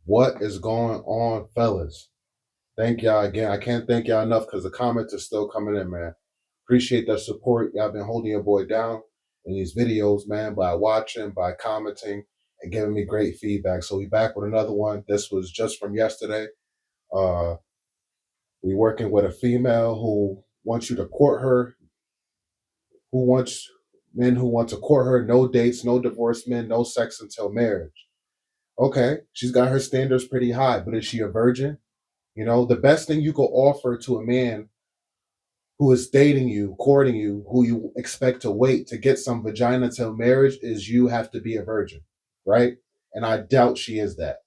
What is going on, fellas? Thank y'all again. I can't thank y'all enough because the comments are still coming in, man. Appreciate the support. Y'all been holding your boy down in these videos, man, by watching, by commenting, and giving me great feedback. So we back with another one. This was just from yesterday. Uh, we working with a female who wants you to court her, who wants men who want to court her, no dates, no divorce men, no sex until marriage. Okay, she's got her standards pretty high, but is she a virgin? You know, the best thing you could offer to a man who is dating you, courting you, who you expect to wait to get some vagina till marriage is you have to be a virgin, right? And I doubt she is that.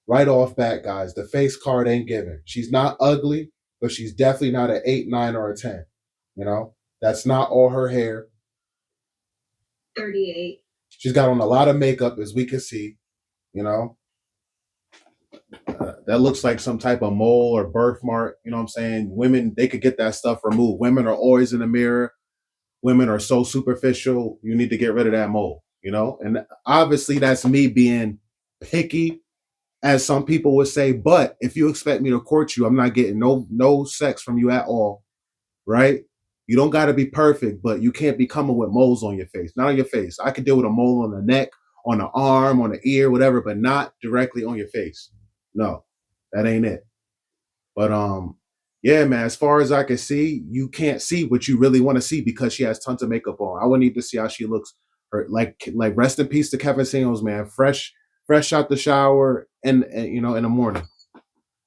Right off bat, guys, the face card ain't given. She's not ugly, but she's definitely not an 8, 9, or a 10. You know, that's not all her hair. 38. She's got on a lot of makeup, as we can see, you know. That looks like some type of mole or birthmark. You know what I'm saying? Women, they could get that stuff removed. Women are always in the mirror. Women are so superficial. You need to get rid of that mole, you know? And obviously, that's me being picky, as some people would say. But if you expect me to court you, I'm not getting no sex from you at all, right? You don't got to be perfect, but you can't be coming with moles on your face. Not on your face. I could deal with a mole on the neck, on the arm, on the ear, whatever, but not directly on your face. No, that ain't it. But yeah, man, as far as I can see, you can't see what you really want to see because she has tons of makeup on. I would need to see how she looks. Her like rest in peace to Kevin Samuels, man. Fresh out the shower and you know in the morning.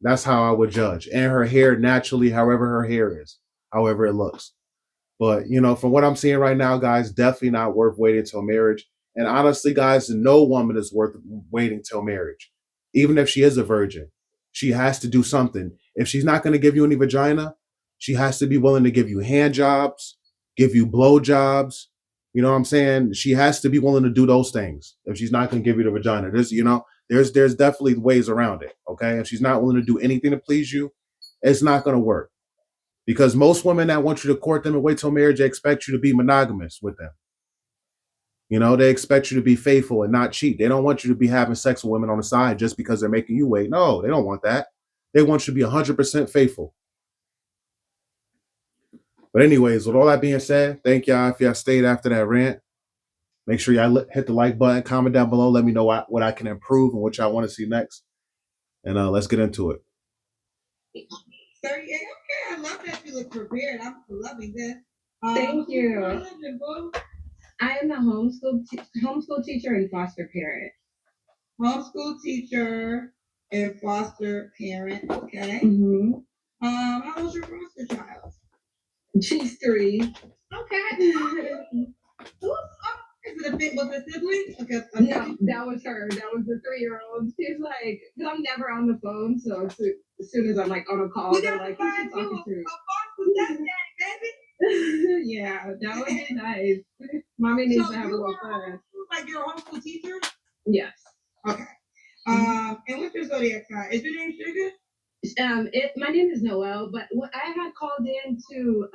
That's how I would judge. And her hair naturally, however her hair is, however it looks. But you know, from what I'm seeing right now, guys, definitely not worth waiting till marriage. And honestly, guys, no woman is worth waiting till marriage. Even if she is a virgin, she has to do something. If she's not going to give you any vagina, she has to be willing to give you hand jobs, give you blow jobs. You know what I'm saying? She has to be willing to do those things. If she's not going to give you the vagina, there's definitely ways around it. Okay, if she's not willing to do anything to please you, it's not going to work. Because most women that want you to court them and wait till marriage, they expect you to be monogamous with them. You know, they expect you to be faithful and not cheat. They don't want you to be having sex with women on the side just because they're making you wait. No, they don't want that. They want you to be 100% faithful. But anyways, with all that being said, thank y'all if y'all stayed after that rant. Make sure y'all hit the like button, comment down below. Let me know what I can improve and what y'all want to see next. And let's get into it. 38. Okay, I love that you look prepared. I'm loving this. Thank you. I am a homeschool teacher and foster parent. Homeschool teacher and foster parent. Okay. Mm-hmm. How old's your foster child? She's 3. Okay. Is it a bit with a sibling? Okay. No, that was her. That was the 3-year-old. She's like, because I'm never on the phone, so as soon as I'm like on a call, they're like, who's she talking to? A foster baby. Yeah, that would be nice. Mommy needs to have a little fun. Like you're a homeschool teacher? Yes. Okay. And what's your zodiac sign? Is your name Sugar? My name is Noelle, but I had called in to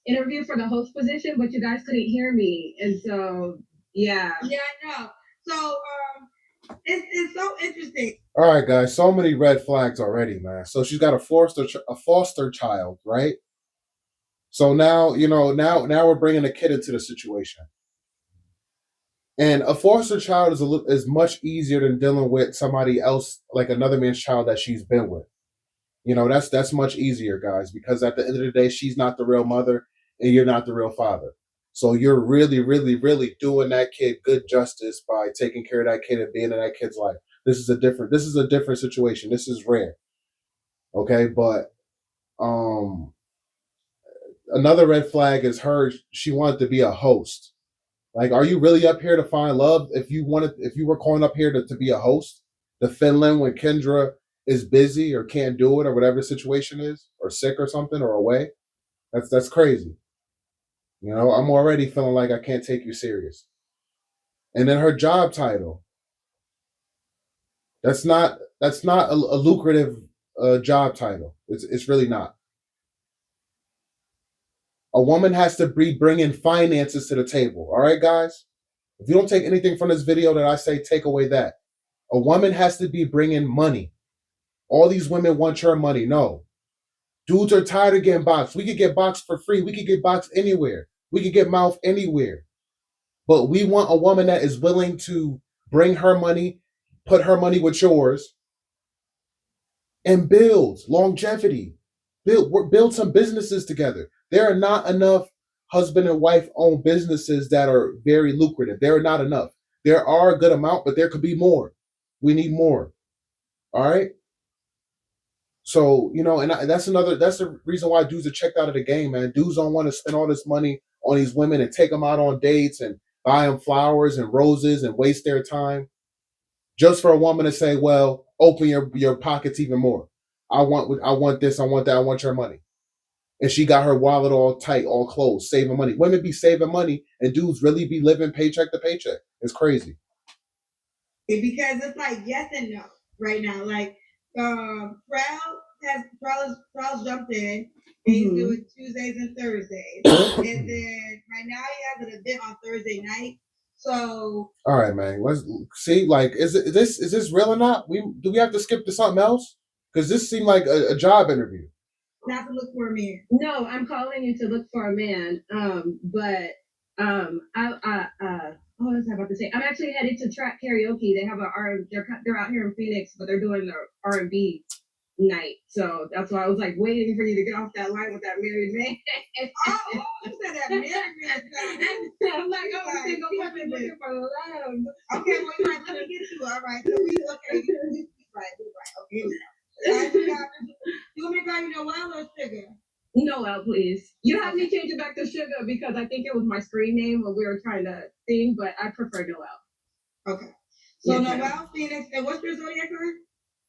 interview for the host position, but you guys couldn't hear me, and so yeah. Yeah, I know. So it's so interesting. All right, guys. So many red flags already, man. So she's got a foster child, right? So now now we're bringing a kid into the situation. And a foster child is much easier than dealing with somebody else, like another man's child that she's been with. You know, that's much easier, guys, because at the end of the day, she's not the real mother and you're not the real father. So you're really, really, really doing that kid good justice by taking care of that kid and being in that kid's life. This is a different situation. This is rare. Okay, but um another red flag is she wanted to be a host. Like, are you really up here to find love? If you were calling up here to be a host, to fill in when Kendra is busy or can't do it or whatever the situation is, or sick or something or away, that's crazy. You know, I'm already feeling like I can't take you serious. And then her job title, that's not a lucrative job title. It's really not. A woman has to be bringing finances to the table. All right, guys. If you don't take anything from this video that I say, take away that. A woman has to be bringing money. All these women want your money. No. Dudes are tired of getting boxed. We could get boxed for free. We could get boxed anywhere. We could get mouth anywhere. But we want a woman that is willing to bring her money, put her money with yours, and build longevity. Build some businesses together. There are not enough husband and wife owned businesses that are very lucrative. There are not enough. There are a good amount, but there could be more. We need more. All right. So that's another. That's the reason why dudes are checked out of the game, man. Dudes don't want to spend all this money on these women and take them out on dates and buy them flowers and roses and waste their time just for a woman to say, "Well, open your pockets even more. I want this. I want that. I want your money." And she got her wallet all tight, all closed, saving money. Women be saving money, and dudes really be living paycheck to paycheck. It's crazy. Because it's like yes and no right now. Like Proud jumped in. He's doing Tuesdays and Thursdays, and then right now he has an event on Thursday night. So all right, man. Let's see. Like, is this real or not? Do we have to skip to something else? Because this seemed like a job interview. Not to look for a man. No, I'm calling you to look for a man. But what was I about to say? I'm actually headed to Track Karaoke. They have they're out here in Phoenix, but they're doing their R&B night. So that's why I was like waiting for you to get off that line with that married man. You said that married man. I'm like, oh, I'm single woman looking for love. Okay, well, you're right. Let me get you. All right. So we right. Okay. You want me to call you Noel or Sugar? Noel, please. You have me change it back to Sugar because I think it was my screen name when we were trying to sing, but I prefer Noel. Okay. So yes, Noel, Phoenix, and what's your zodiac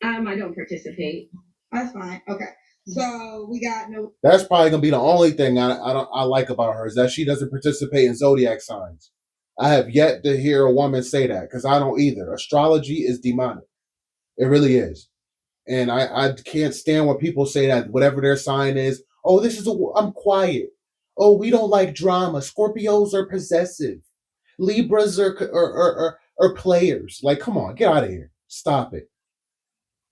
sign? I don't participate. That's fine. Okay. So we got no. That's probably gonna be the only thing I like about her is that she doesn't participate in zodiac signs. I have yet to hear a woman say that because I don't either. Astrology is demonic. It really is. And I can't stand when people say that whatever their sign is, oh, I'm quiet. Oh, we don't like drama. Scorpios are possessive. Libras are players. Like, come on, get out of here. Stop it.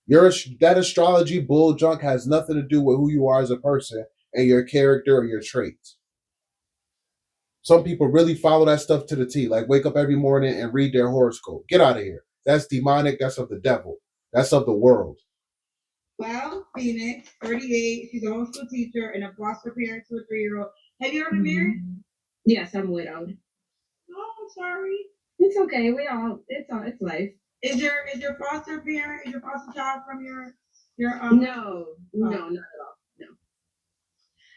That astrology bull junk has nothing to do with who you are as a person and your character or your traits. Some people really follow that stuff to the T, like wake up every morning and read their horoscope. Get out of here. That's demonic. That's of the devil. That's of the world. Well, Phoenix, 38. She's a homeschool teacher and a foster parent to a 3-year-old. Have you ever been married? Yes, I'm widowed. Oh, I'm sorry. It's okay. It's life. Is your foster parent, is your foster child from your No, not at all. No.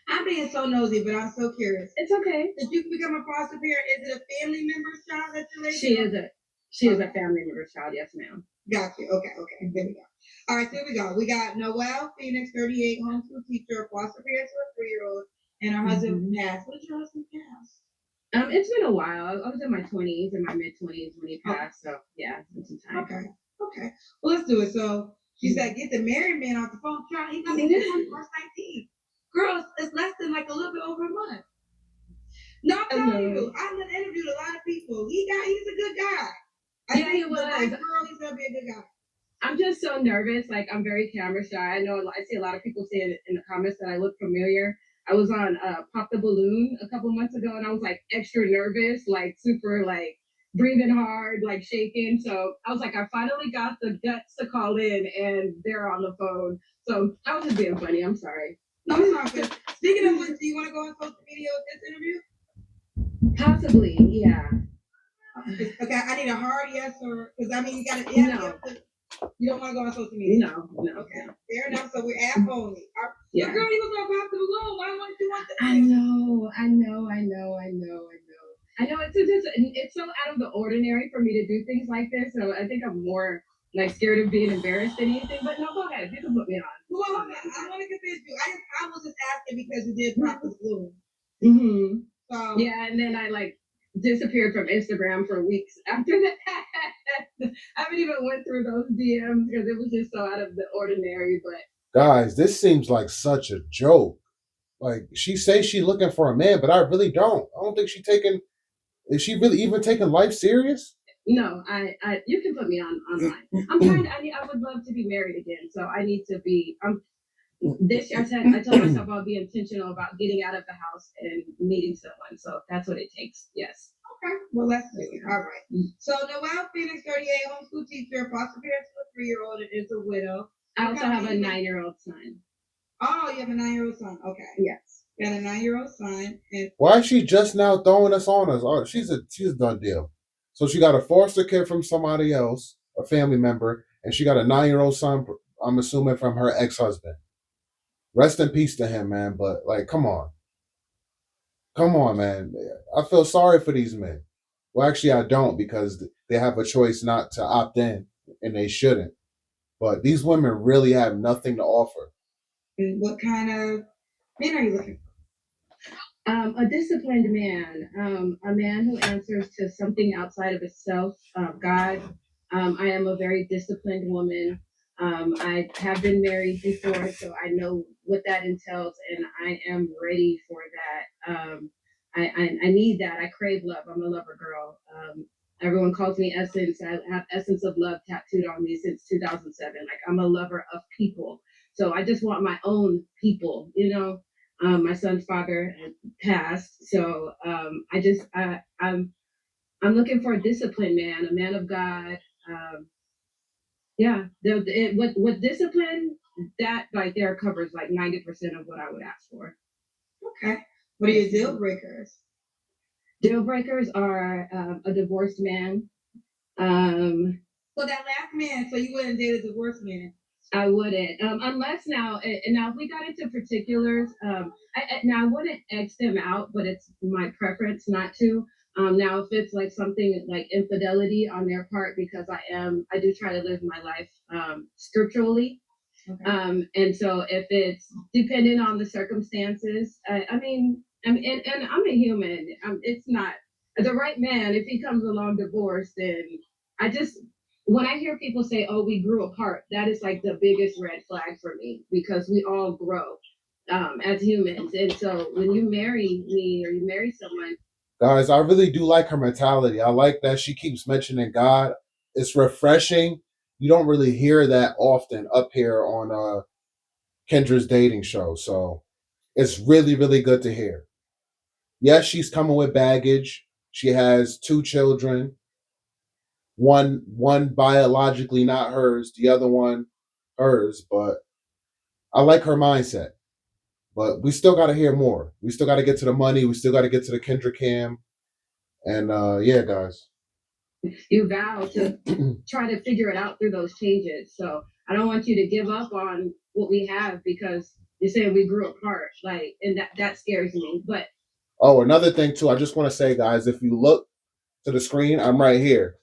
I'm being so nosy, but I'm so curious. It's okay. If you become a foster parent, is it a family member's child that you're raising? She is a family member's child, yes, ma'am. Got you. Okay. There we go. All right, here we go. We got Noelle Phoenix, 38, homeschool teacher, foster parent to a 3-year-old, and her husband passed. What did your husband pass? It's been a while. I was in my 20s, in my mid-20s when he passed. So yeah, it's been some time. Okay. Well, let's do it. So she said, get the married man off the phone. He got me this on first 19. Girls, it's less than like a little bit over a month. No, I'm telling you, I've interviewed a lot of people. He's a good guy. I think he was. The right girl, he's gonna be a good guy. I'm just so nervous. Like I'm very camera shy. I know I see a lot of people saying in the comments that I look familiar. I was on Pop the Balloon a couple months ago, and I was like extra nervous, like super like breathing hard, like shaking. So I was like, I finally got the guts to call in, and they're on the phone. So I was just being funny. I'm sorry. No, it's not good. Speaking of which, do you want to go on social media with this interview? Possibly, yeah. Okay, I need a hard yes or because I mean you got to no. You don't want to go on social media. No. Okay, fair enough. So we're app only. Yeah. Girl, you was on Pop the Balloon. Why wouldn't you want this? I know. It's so out of the ordinary for me to do things like this. So I think I'm more like scared of being embarrassed than anything. But no, go ahead. You can put me on. Well, I want to convince you. I was just asking because you did Pop the Balloon. Mm-hmm. So yeah, and then I like disappeared from Instagram for weeks after that. I haven't even went through those DMs because it was just so out of the ordinary. But guys, this seems like such a joke. Like she says she's looking for a man, but I really don't. I don't think is she really even taking life serious? No, you can put me on online. I'm trying. I would love to be married again, so I need to be. This year, I told myself I'll be intentional about getting out of the house and meeting someone. So that's what it takes. Yes. Okay. Well, let's see. All right. So Noelle Phoenix, 38, homeschool teacher, foster parent to a 3-year-old, and is a widow. I also have a 9-year-old son. Oh, you have a 9-year-old son. Okay. Yes. You got a 9-year-old son. And Why is she just now throwing us on us? Oh, she's a done deal. So she got a foster kid from somebody else, a family member, and she got a 9-year-old son. I'm assuming from her ex-husband. Rest in peace to him, man. But like, come on, man. I feel sorry for these men. Well, actually, I don't because they have a choice not to opt in, and they shouldn't. But these women really have nothing to offer. what kind of men are you looking A disciplined man, a man who answers to something outside of himself, God. I am a very disciplined woman. I have been married before, so I know what that entails, and I am ready for that. I need that. I crave love. I'm a lover girl. Everyone calls me Essence. I have Essence of Love tattooed on me since 2007. Like I'm a lover of people. So I just want my own people, you know. My son's father passed, so I'm looking for a disciplined man, a man of God. Yeah, what discipline that right there covers like 90% of what I would ask for. Okay. What are your deal breakers? Deal breakers are a divorced man. So that last man, so you wouldn't date a divorced man? I wouldn't, unless now, and now if we got into particulars, now I wouldn't X them out, but it's my preference not to. Now if it's like something like infidelity on their part, because I do try to live my life scripturally. Okay. And so if it's depending on the circumstances, and I'm a human. It's not the right man. If he comes along divorced, then I just when I hear people say, "Oh, we grew apart," that is like the biggest red flag for me because we all grow as humans, and so when you marry me or you marry someone, Guys, I really do like her mentality. I like that she keeps mentioning God. It's refreshing. You don't really hear that often up here on Kendra's dating show. So it's really, really good to hear. Yes, she's coming with baggage. She has 2 children. One biologically not hers, the other one hers, but I like her mindset. But we still gotta hear more. We still gotta get to the money. We still gotta get to the Kendra Cam. And yeah, guys. you vow to try to figure it out through those changes. So I don't want you to give up on what we have because you're saying we grew apart. Like, and that scares me. But Oh, another thing too, I just want to say, guys, if you look to the screen, I'm right here.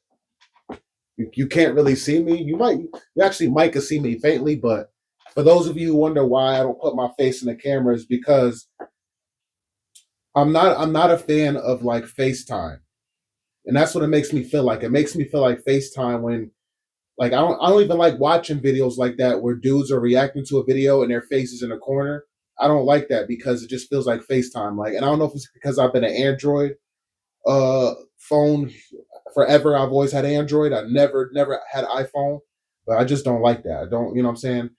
You can't really see me. You actually might can see me faintly, but for those of you who wonder why I don't put my face in the camera, is because I'm not a fan of like FaceTime. And that's what it makes me feel like. It makes me feel like FaceTime when like I don't even like watching videos like that where dudes are reacting to a video and their face is in a corner. I don't like that because it just feels like FaceTime. Like, and I don't know if it's because I've been an Android phone forever. I've always had Android. I never had iPhone, but I just don't like that. I don't, you know what I'm saying?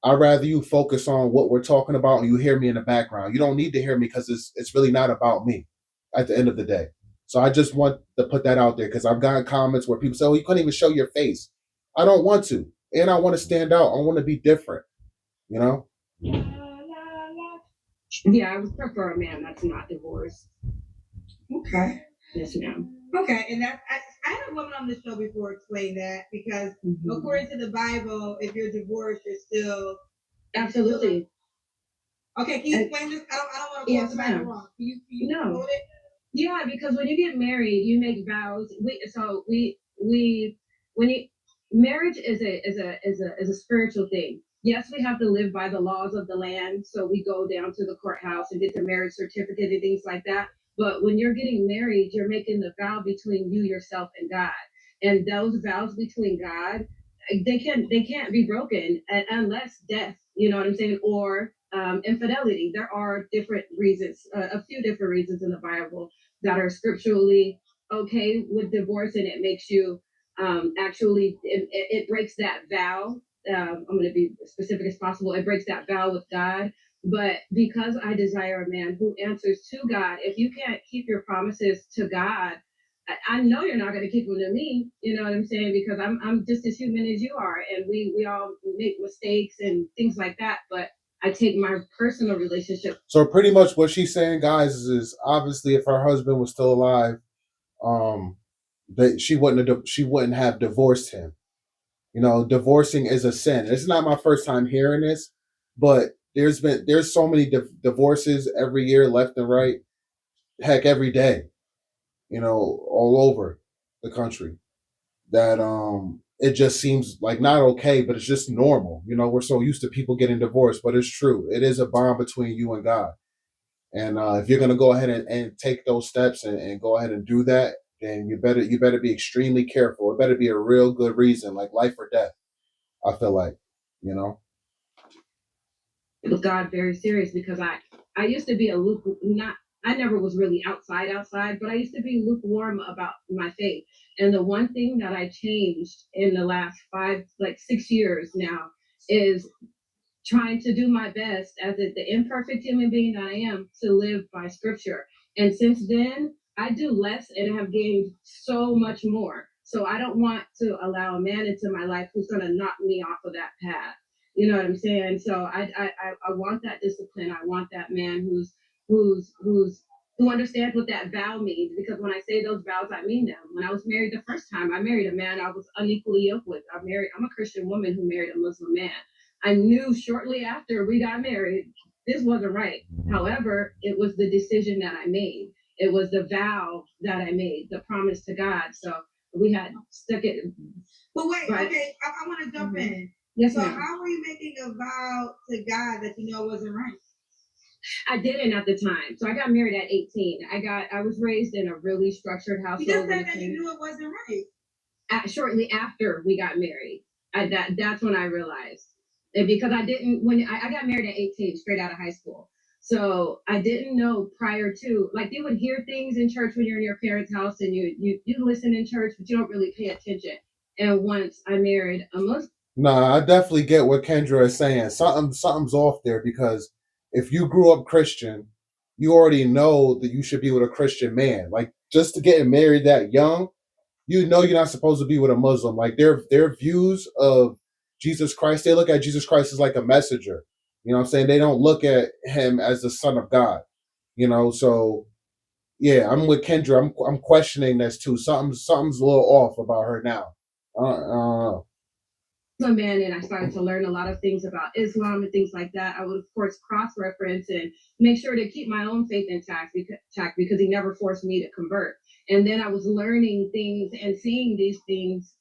I'd rather you focus on what we're talking about and you hear me in the background. You don't need to hear me because it's really not about me at the end of the day. So I just want to put that out there because I've gotten comments where people say, "Oh, you couldn't even show your face." I don't want to, and I want to stand out. I want to be different. You know. yeah, I would prefer a man that's not divorced. Okay. Yes, ma'am. Okay, and I had a woman on the show before explain that because according to the Bible, if you're divorced, you're still absolutely. Okay, can you explain this? I don't want to quote the Bible wrong. Can you no. quote it? Yeah, because when you get married, you make vows. We when you marriage is a spiritual thing. Yes, we have to live by the laws of the land, so we go down to the courthouse and get the marriage certificate and things like that. But when you're getting married, you're making the vow between you, yourself, and God. And those vows between God, they can't be broken unless death. You know what I'm saying? Or infidelity. There are different reasons, a few different reasons in the Bible that are scripturally okay with divorce, and it makes you actually it breaks that vow. I'm going to be as specific as possible. It breaks that vow with God. But because I desire a man who answers to God, if you can't keep your promises to God, I know you're not going to keep them to me. You know what I'm saying? Because I'm just as human as you are, and we all make mistakes and things like that. But I take my personal relationship. So pretty much what she's saying, guys, is obviously if her husband was still alive, um, that she wouldn't have divorced him. You know, divorcing is a sin. It's not my first time hearing this, but there's so many divorces every year, left and right. Heck, every day. You know, all over the country. That it just seems like not okay, but it's just normal. You know, we're so used to people getting divorced, but it's true. It is a bond between you and God. And if you're gonna go ahead and take those steps and go ahead and do that, then you better be extremely careful. It better be a real good reason, like life or death. I feel like, you know. With God very serious, because I used to be a not I never was really outside, but I used to be lukewarm about my faith. And the one thing that I changed in the last 6 years now is trying to do my best as the imperfect human being that I am to live by scripture. And since then, I do less and have gained so much more. So I don't want to allow a man into my life who's going to knock me off of that path. You know what I'm saying? So I want that discipline. I want that man who's who understands what that vow means. Because when I say those vows, I mean them. When I was married the first time, I married a man I was unequally yoked with. I'm a Christian woman who married a Muslim man. I knew shortly after we got married, this wasn't right. However, it was the decision that I made. It was the vow that I made, the promise to God. So we had stuck it. But wait, right. Okay, I want to jump in. Yes, so ma'am. How were you making a vow to God that you know wasn't right? I didn't at the time. So I got married at 18. I was raised in a really structured household. You just said that you knew it wasn't right. Shortly after we got married, that's when I realized. And because I didn't, when I got married at 18, straight out of high school. So I didn't know prior to, like, you would hear things in church when you're in your parents' house, and you listen in church, but you don't really pay attention. And once I married a Muslim. Nah, I definitely get what Kendra is saying. Something's off there, because if you grew up Christian, you already know that you should be with a Christian man. Like, just to get married that young, you know you're not supposed to be with a Muslim. Like, their views of Jesus Christ, they look at Jesus Christ as like a messenger. You know what I'm saying? They don't look at him as the son of God. You know, so yeah, I'm with Kendra. I'm questioning this too. Something's a little off about her now. I don't know. Man, and I started to learn a lot of things about Islam and things like that. I would, of course, cross-reference and make sure to keep my own faith intact because he never forced me to convert. And then I was learning things and seeing these things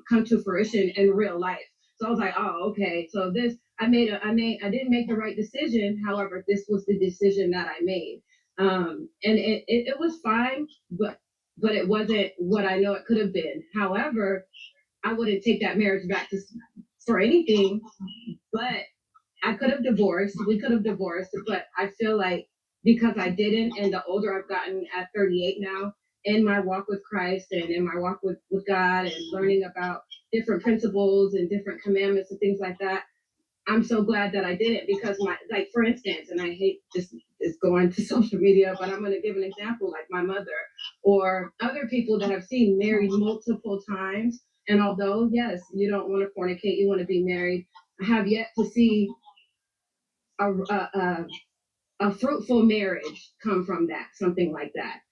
come to fruition in real life. So I was like, oh, okay. So I didn't make the right decision. However, this was the decision that I made. And it was fine, but it wasn't what I know it could have been. However, I wouldn't take that marriage back for anything, but I could have divorced. We could have divorced, but I feel like because I didn't, and the older I've gotten at 38 now, in my walk with Christ and in my walk with God and learning about different principles and different commandments and things like that, I'm so glad that I didn't, because like, for instance, and I hate this is going to social media, but I'm going to give an example, like my mother or other people that I've seen married multiple times. And although, yes, you don't want to fornicate, you want to be married, I have yet to see a fruitful marriage come from that, something like that.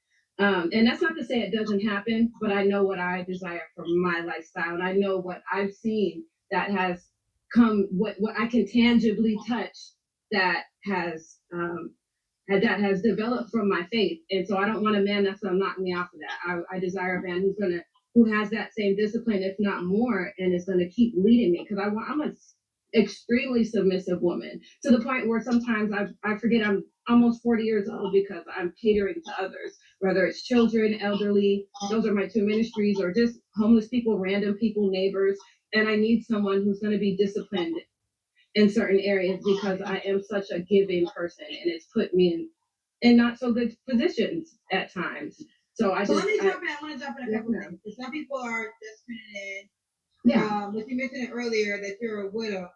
And that's not to say it doesn't happen, but I know what I desire for my lifestyle, and I know what I've seen that has come, what I can tangibly touch that has developed from my faith. And so I don't want a man that's gonna knock me off of that. I desire a man who has that same discipline, if not more, and is gonna keep leading me, because I'm a extremely submissive woman, to the point where sometimes I forget I'm almost 40 years old because I'm catering to others, whether it's children, elderly. Those are my two ministries, or just homeless people, random people, neighbors. And I need someone who's going to be disciplined in certain areas, because I am such a giving person, and it's put me in not so good positions at times. So let me jump in. I want to jump in a couple things. Some people are just tuning in. Yeah. But you mentioned it earlier that you're a widower.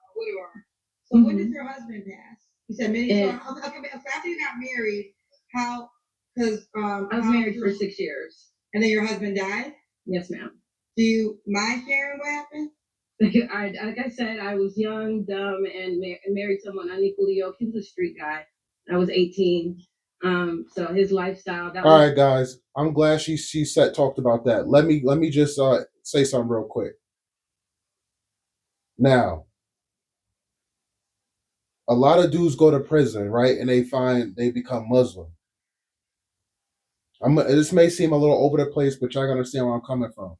So when did your husband pass? You said many. So after you got married, how? Because I was married for 6 years, and then your husband died. Yes, ma'am. Do you mind sharing what happened? Like I said, I was young, dumb, and married someone unequally yoked. He was a street guy. I was 18. So his lifestyle. All right, guys. I'm glad she talked about that. Let me just say something real quick. Now, a lot of dudes go to prison, right? And they become Muslim. This may seem a little over the place, but y'all understand where I'm coming from.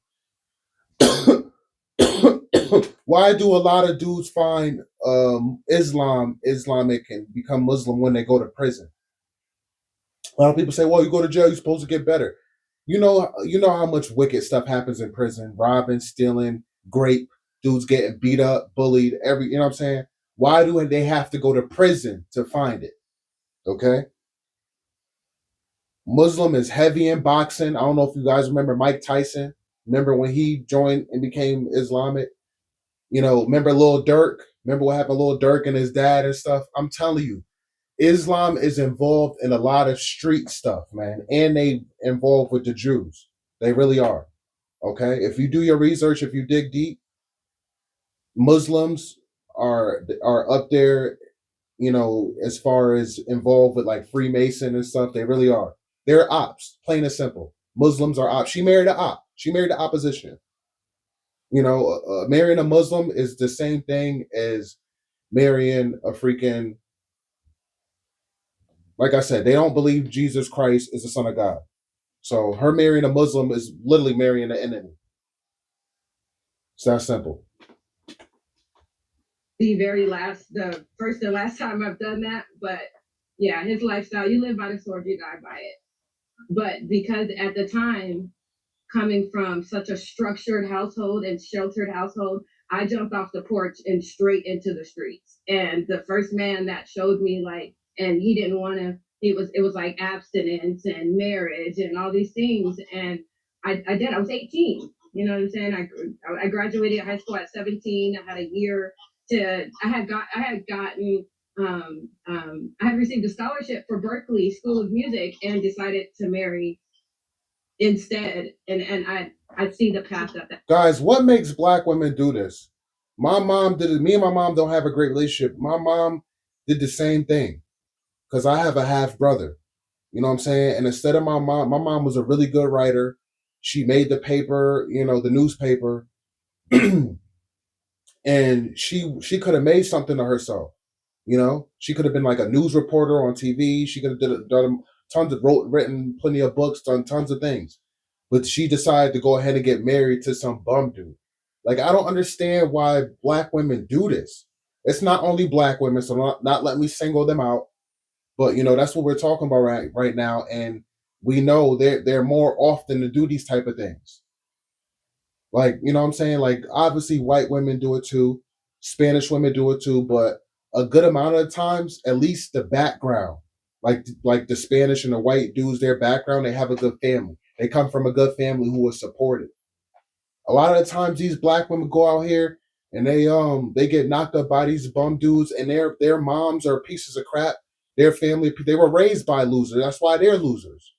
Why do a lot of dudes find Islamic and become Muslim when they go to prison? A lot of people say, "Well, you go to jail, you're supposed to get better." You know how much wicked stuff happens in prison: robbing, stealing, grape, dudes getting beat up, bullied. You know what I'm saying? Why do they have to go to prison to find it? Okay. Muslim is heavy in boxing. I don't know if you guys remember Mike Tyson. Remember when he joined and became Islamic? Remember Lil Durk? Remember what happened to Lil Durk and his dad and stuff? I'm telling you, Islam is involved in a lot of street stuff, man. And they involved with the Jews. They really are. Okay? If you do your research, if you dig deep, Muslims are up there, as far as involved with like Freemason and stuff. They really are. They're ops, plain and simple. Muslims are ops. She married an op. She married the opposition. Marrying a Muslim is the same thing as marrying a freaking, like I said, they don't believe Jesus Christ is the Son of God. So her marrying a Muslim is literally marrying an enemy. It's that simple. The first and last time I've done that, but yeah, his lifestyle, you live by the sword, you die by it. But because at the time, coming from such a structured household and sheltered household, I jumped off the porch and straight into the streets. And the first man that showed me and he didn't want to, it was like abstinence and marriage and all these things. And I did, I was 18, you know what I'm saying? I graduated high school at 17. I had a year I had received a scholarship for Berkeley School of Music and decided to marry instead, and I see the path that guys, what makes black women do this? My mom did it. Me and my mom don't have a great relationship. My mom did the same thing because I have a half brother. You know what I'm saying? And instead of my mom was a really good writer. She made the paper, the newspaper, and she could have made something of herself. She could have been like a news reporter on TV. She could have done tons of written plenty of books, done tons of things. But she decided to go ahead and get married to some bum dude. Like, I don't understand why black women do this. It's not only black women, so not let me single them out. But that's what we're talking about right now, and we know they're more often to do these type of things. Like, you know what I'm saying? Like, obviously white women do it too, Spanish women do it too, but a good amount of times, at least the background, like the Spanish and the white dudes, their background, they have a good family. They come from a good family who was supported. A lot of the times these black women go out here and they get knocked up by these bum dudes, and their moms are pieces of crap. Their family, they were raised by losers. That's why they're losers.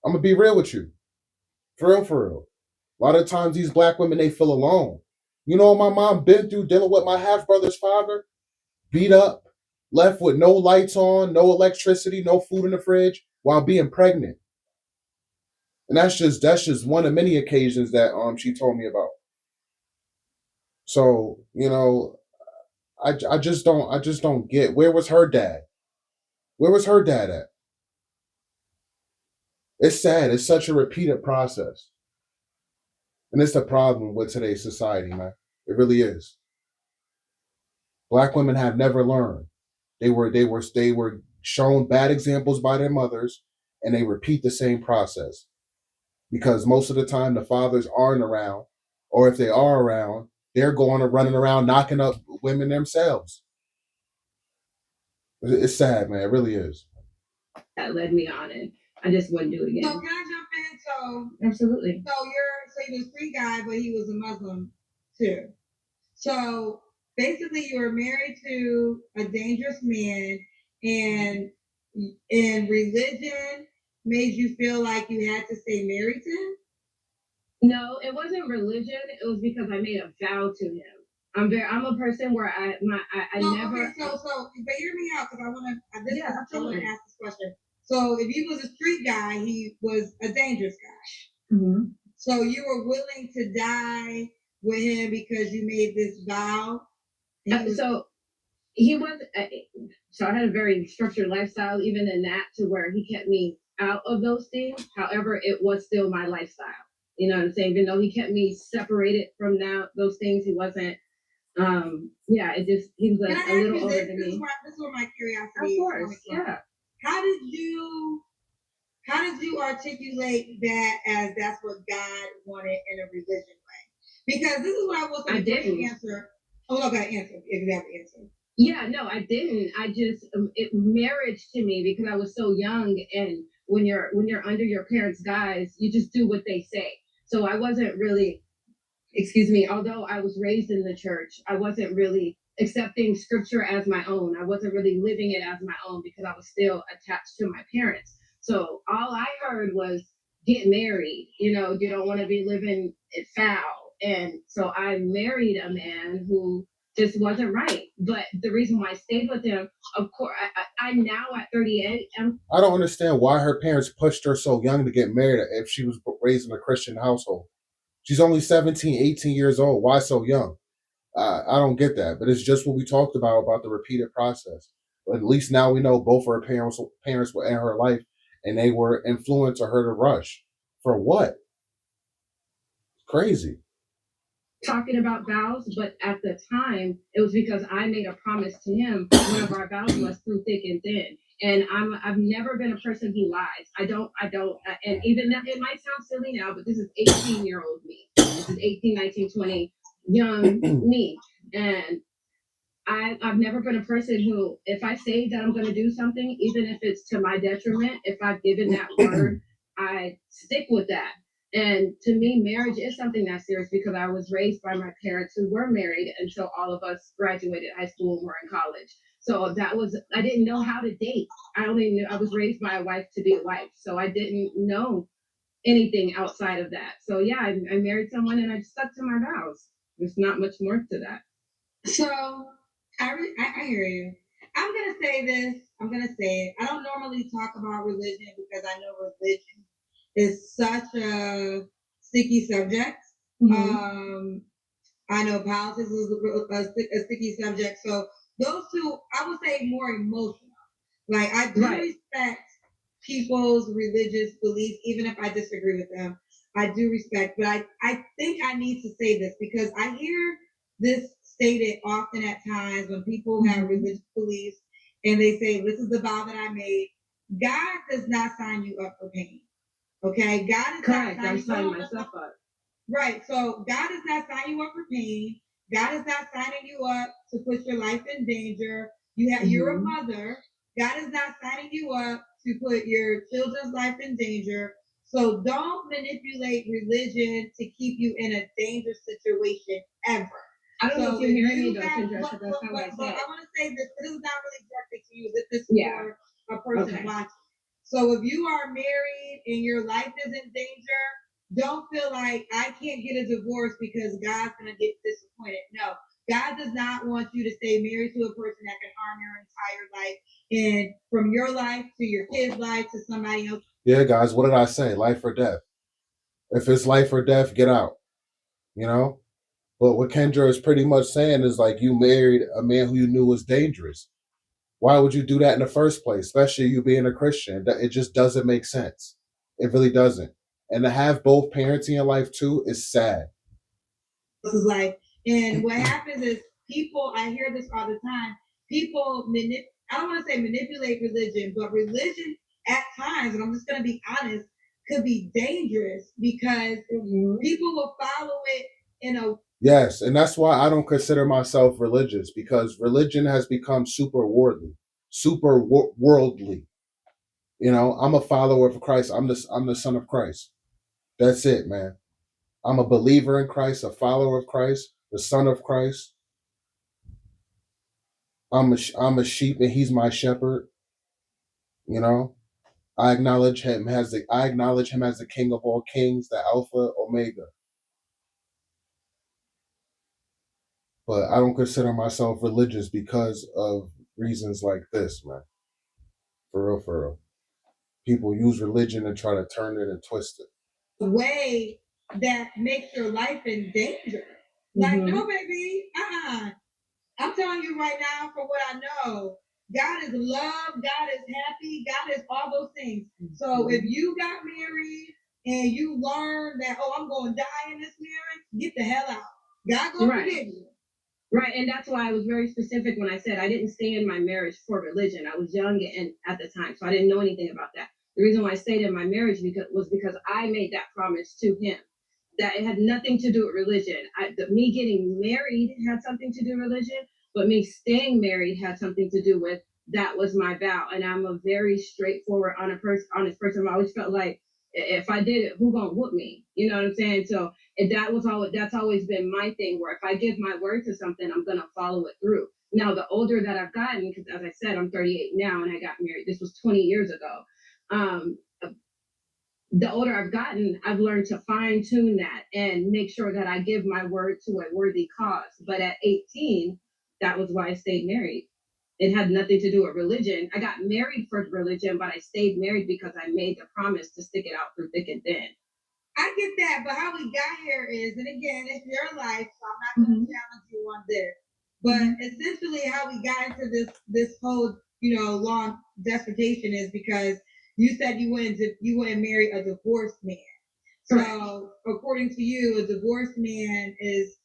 I'm gonna be real with you. For real, for real. A lot of times these black women, they feel alone. You know what my mom been through dealing with my half brother's father? Beat up, left with no lights on, no electricity, no food in the fridge while being pregnant. And that's just one of many occasions that she told me about. So, I just don't get, where was her dad? Where was her dad at? It's sad. It's such a repeated process. And it's the problem with today's society, man. It really is. Black women have never learned. They were shown bad examples by their mothers, and they repeat the same process. Because most of the time the fathers aren't around, or if they are around, they're going and running around knocking up women themselves. It's sad, man. It really is. That led me on, and I just wouldn't do it again. So can I jump in So absolutely. So he was a street guy, but he was a Muslim too. So basically, you were married to a dangerous man, and religion made you feel like you had to stay married to him. No, it wasn't religion. It was because I made a vow to him. I'm a person where I never. Okay, so but hear me out because I want to. Yeah, I want to ask this question. So if he was a street guy, he was a dangerous guy. Mm-hmm. So you were willing to die with him because you made this vow. So he was. So I had a very structured lifestyle, even in that, to where he kept me out of those things. However, it was still my lifestyle. You know what I'm saying? Even though he kept me separated from those things, he wasn't. Yeah, it just he was a little older than me. This is where my curiosity. Of course, yeah. How did you articulate that as that's what God wanted in a religion way? Because this is what I was going to answer. Oh, no, I got to answer. Exactly, answer. Yeah, no, I didn't. I just marriage to me, because I was so young, and when you're under your parents' guise, you just do what they say. So I wasn't really, excuse me, although I was raised in the church, I wasn't really accepting scripture as my own. I wasn't really living it as my own because I was still attached to my parents. So all I heard was get married. You know, you don't want to be living it foul. And so I married a man who just wasn't right. But the reason why I stayed with him, of course, I now at 38 I don't understand why her parents pushed her so young to get married if she was raised in a Christian household. She's only 17, 18 years old. Why so young? I don't get that, but it's just what we talked about the repeated process. But at least now we know both her parents were in her life, and they were influencing her to rush. For what? Crazy. Talking about vows, but at the time it was because I made a promise to him. One of our vows was through thick and thin. And I've never been a person who lies. I don't, and even that, it might sound silly now, but this is 18-year-old me. This is 18, 19, 20, young me. And I've never been a person who, if I say that I'm going to do something, even if it's to my detriment, if I've given that word, I stick with that. And to me, marriage is something that's serious because I was raised by my parents who were married until all of us graduated high school and were in college. So I didn't know how to date. I only knew I was raised by a wife to be a wife. So I didn't know anything outside of that. So yeah, I married someone and I stuck to my vows. There's not much more to that. So I hear you. I'm gonna say this. I'm gonna say it. I don't normally talk about religion because I know religion is such a sticky subject. Mm-hmm. I know politics is a sticky subject. So those two, I would say, more emotional. Like I do respect people's religious beliefs, even if I disagree with them. I do respect, but I think I need to say this because I hear this stated often at times when people have religious beliefs and they say, this is the vow that I made. God does not sign you up for pain. Okay? God is correct. I'm signing myself up. Right. So God does not sign you up for pain. God is not signing you up to put your life in danger. You're a mother. God is not signing you up to put your children's life in danger. So don't manipulate religion to keep you in a dangerous situation ever. I don't know if you're hearing me though, Kendra. But I want to say this is not really directed to you. This is for a person watching. So if you are married and your life is in danger, don't feel like I can't get a divorce because God's going to get disappointed. No, God does not want you to stay married to a person that can harm your entire life, and from your life to your kid's life to somebody else. Yeah, guys, what did I say? Life or death? If it's life or death, get out. You know? But what Kendra is pretty much saying is like you married a man who you knew was dangerous. Why would you do that in the first place? Especially you being a Christian. It just doesn't make sense. It really doesn't. And to have both parents in your life too is sad. This is life. And what happens is people, I hear this all the time, people I don't want to say manipulate religion, but religion at times, and I'm just going to be honest, could be dangerous because people will follow it in a. Yes, and that's why I don't consider myself religious, because religion has become super worldly, worldly. You know, I'm a follower of Christ. I'm the son of Christ. That's it, man. I'm a believer in Christ, a follower of Christ, the son of Christ. I'm a sheep and he's my shepherd. You know, I acknowledge him as the king of all kings, the Alpha, Omega. But I don't consider myself religious because of reasons like this, man. For real, for real. People use religion and try to turn it and twist it. Way that makes your life in danger. Like, no, baby, I'm telling you right now, for what I know, God is love, God is happy, God is all those things. So if you got married and you learn that, oh, I'm going to die in this marriage, get the hell out. God gonna forgive you. Right, and that's why I was very specific when I said I didn't stay in my marriage for religion. I was young and at the time, so I didn't know anything about that. The reason why I stayed in my marriage was because I made that promise to him that it had nothing to do with religion. Me getting married had something to do with religion, but me staying married had something to do with that was my vow. And I'm a very straightforward, honest person. I always felt like if I did it, who gonna whoop me? You know what I'm saying? So that's always been my thing. Where if I give my word to something, I'm gonna follow it through. Now, the older that I've gotten, because as I said, I'm 38 now, and I got married. This was 20 years ago. Um, the older I've gotten, I've learned to fine tune that and make sure that I give my word to a worthy cause. But at 18, that was why I stayed married. It had nothing to do with religion. I got married for religion, but I stayed married because I made the promise to stick it out through thick and thin. I get that, but how we got here is, and again, it's your life, so I'm not going to challenge you on this. But essentially, how we got into this whole long dissertation is because you said you wouldn't marry a divorced man. So according to you, a divorced man is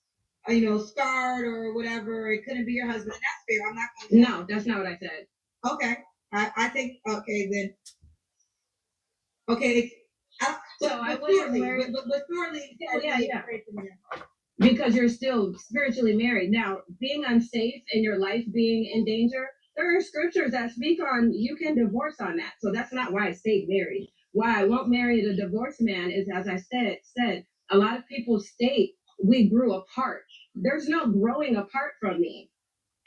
scarred or whatever. It couldn't be your husband. And that's fair. I'm not going to. No, that's not what I said. Okay, I think okay then. Okay, so I wasn't married, but surely, yeah. Because you're still spiritually married. Now, being unsafe and your life being in danger, there are scriptures that speak on you can divorce on that. So that's not why I stayed married. Why I won't marry a divorced man is, as I said, a lot of people state we grew apart. There's no growing apart from me.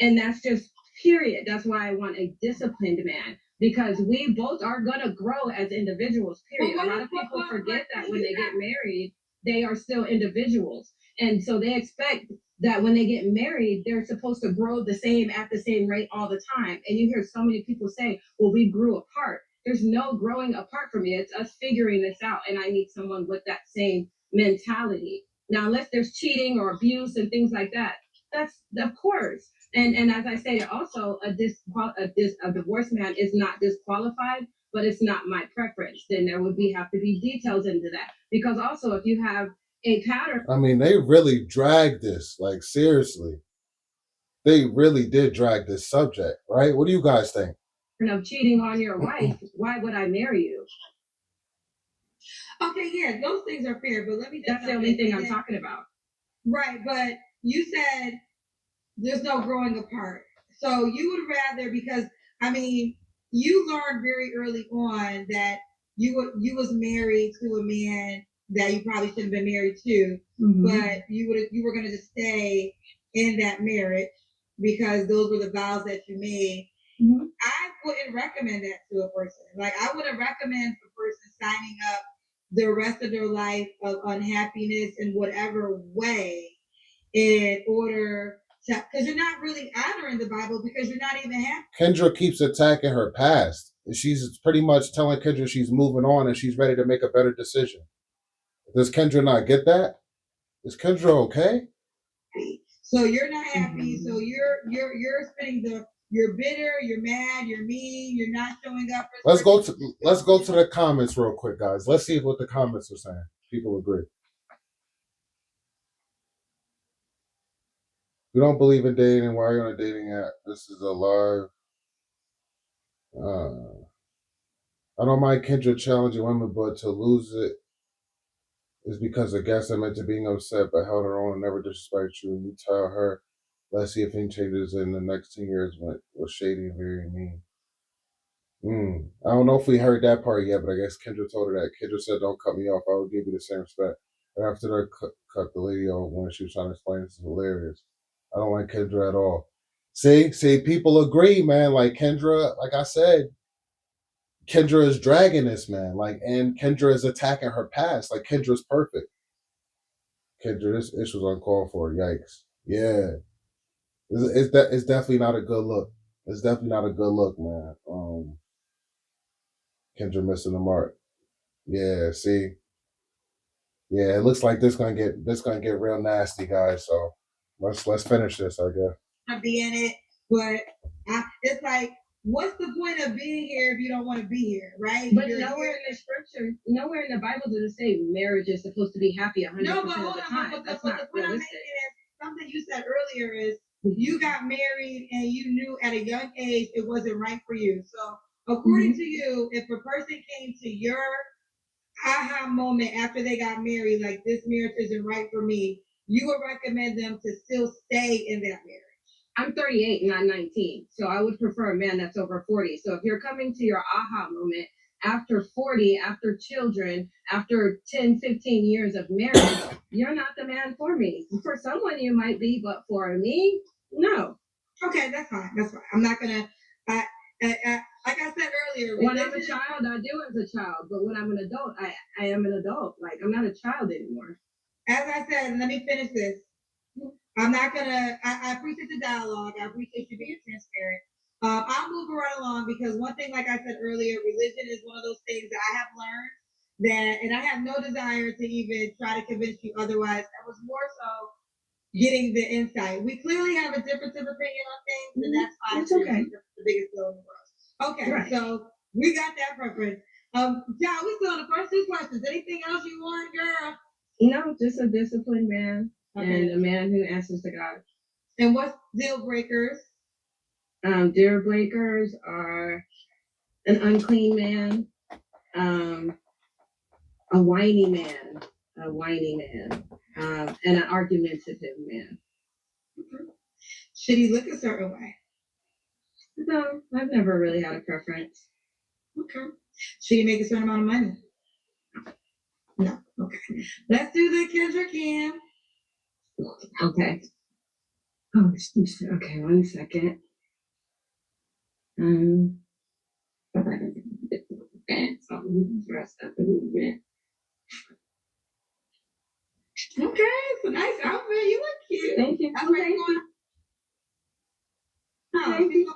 And that's just period. That's why I want a disciplined man because we both are going to grow as individuals, period. A lot of people forget that when they get married, they are still individuals. And so they expect that when they get married, they're supposed to grow the same at the same rate all the time. And you hear so many people say, well, we grew apart. There's no growing apart from me. It's us figuring this out. And I need someone with that same mentality. Now, unless there's cheating or abuse and things like that, that's of course. And as I stated, also a divorced man is not disqualified, but it's not my preference. Then there would have to be details into that because also if you have a pattern. I mean, they really dragged this. Like seriously, they really did drag this subject, right? What do you guys think? Of cheating on your wife, why would I marry you? Okay, yeah, those things are fair, but let me. That's the only thing I'm talking about. Right, but you said there's no growing apart. So you would rather, because I mean, you learned very early on that you was married to a man that you probably shouldn't have been married to, but you were gonna just stay in that marriage because those were the vows that you made. I wouldn't recommend that to a person. Like I wouldn't recommend a person signing up the rest of their life of unhappiness in whatever way in order to, because you're not really honoring the Bible because you're not even happy. Kendra keeps attacking her past. She's pretty much telling Kendra she's moving on and she's ready to make a better decision. Does Kendra not get that? Is Kendra okay? So you're not happy. So you're spending you're bitter, you're mad, you're mean, you're not showing up. Let's go to the comments real quick, guys. Let's see what the comments are saying. People agree. We don't believe in dating. Why are you on a dating app? This is a live. I don't mind Kendra challenging women, but to lose it is because the guests are meant to being upset, but held her own and never disrespect you. And you tell her, let's see if any changes in the next 10 years was shady and very mean. I don't know if we heard that part yet, but I guess Kendra told her that. Kendra said, "Don't cut me off. I will give you the same respect." And after they cut the lady off when she was trying to explain, this is hilarious. I don't like Kendra at all. See, people agree, man. Like Kendra, like I said, Kendra is dragging this man, like, and Kendra is attacking her past. Like Kendra's perfect. Kendra, this was uncalled for. Yikes. Yeah, it's definitely not a good look. It's definitely not a good look, man. Kendra missing the mark. Yeah, see, yeah, it looks like this gonna get real nasty, guys. So let's finish this, I guess. To be in it, but it's like, what's the point of being here if you don't want to be here, right? But nowhere in the scripture, nowhere in the Bible does it say marriage is supposed to be happy 100% No, of but the hold on. time. But That's the not point I'm realistic. making is something you said earlier is you got married and you knew at a young age it wasn't right for you. So according to you, if a person came to your aha moment after they got married, like this marriage isn't right for me, you would recommend them to still stay in that marriage. I'm 38 and I'm 19, so I would prefer a man that's over 40. So if you're coming to your aha moment after 40, after children, after 10, 15 years of marriage, you're not the man for me. For someone you might be, but for me, no. Okay, that's fine. That's fine. I'm not gonna. Like I said earlier, when I'm a child, I do as a child, but when I'm an adult, I am an adult. Like I'm not a child anymore. As I said, let me finish this. I'm not gonna. I appreciate the dialogue. I appreciate you being transparent. I'll move right along because one thing, like I said earlier, religion is one of those things that I have learned that, and I have no desire to even try to convince you otherwise. That was more so getting the insight. We clearly have a difference of opinion on things, and that's fine. It's okay. That's the biggest deal in the world. Okay, right. So we got that preference. John, we still on the first two questions. Anything else you want, girl? No, just a disciplined man and a man who answers to God. And what's deal breakers? Deal breakers are an unclean man, a whiny man, and an argumentative man. Should he look a certain way? No, I've never really had a preference. Okay. Should he make a certain amount of money? No. Okay. Let's do the Kendra Cam. Okay. Oh, okay. 1 second. So I'm dressed up a little bit. Okay, it's a nice outfit. You look cute. Thank you. That's where you're going. Thank you.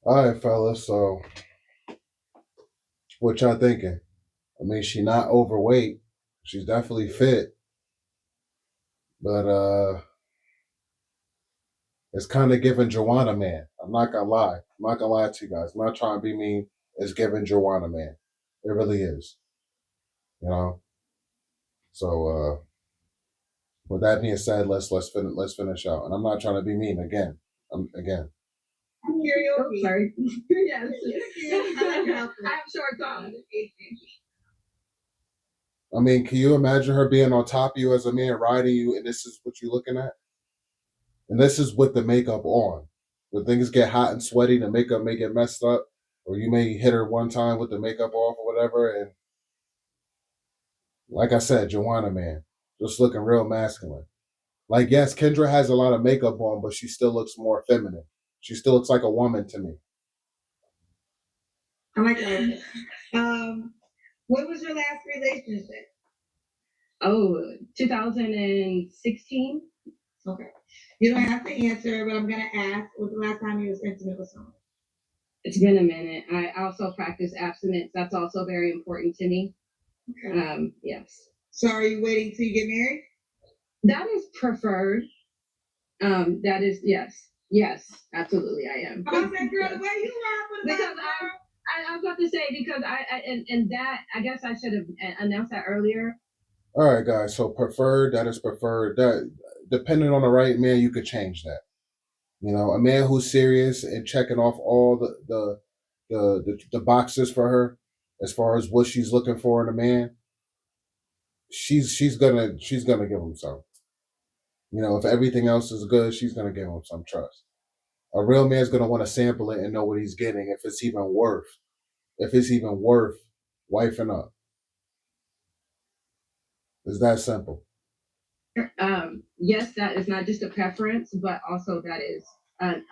All right, fellas. So, what y'all thinking? I mean, she's not overweight. She's definitely fit, but it's kind of giving Joanna man. I'm not gonna lie. I'm not gonna lie to you guys. I'm not trying to be mean. It's giving Joanna man. It really is. You know. So, with that being said, let's finish out. And I'm not trying to be mean again. Again. Karaoke. Sorry. Yes. I'm short tongue. I mean, can you imagine her being on top of you as a man, riding you, and this is what you're looking at? And this is with the makeup on. When things get hot and sweaty, the makeup may get messed up, or you may hit her one time with the makeup off or whatever. And like I said, Joanna, man, just looking real masculine. Like, yes, Kendra has a lot of makeup on, but she still looks more feminine. She still looks like a woman to me. I like that. What was your last relationship? Oh, 2016. Okay. You don't have to answer, but I'm gonna ask. When's the last time you was intimate with someone? It's been a minute. I also practice abstinence. That's also very important to me. Okay. Yes. So are you waiting till you get married? That is preferred. That is yes, absolutely. I am. How about that, girl? The way you are, because I was about to say because and that I guess I should have announced that earlier. All right, guys. So preferred. That is preferred. That depending on the right man, you could change that. You know, a man who's serious and checking off all the boxes for her as far as what she's looking for in a man. She's gonna give him some. You know, if everything else is good, she's gonna give him some trust. A real man's gonna want to sample it and know what he's getting if it's even worth wifing up. It's that simple. Yes, that is not just a preference, but also that is an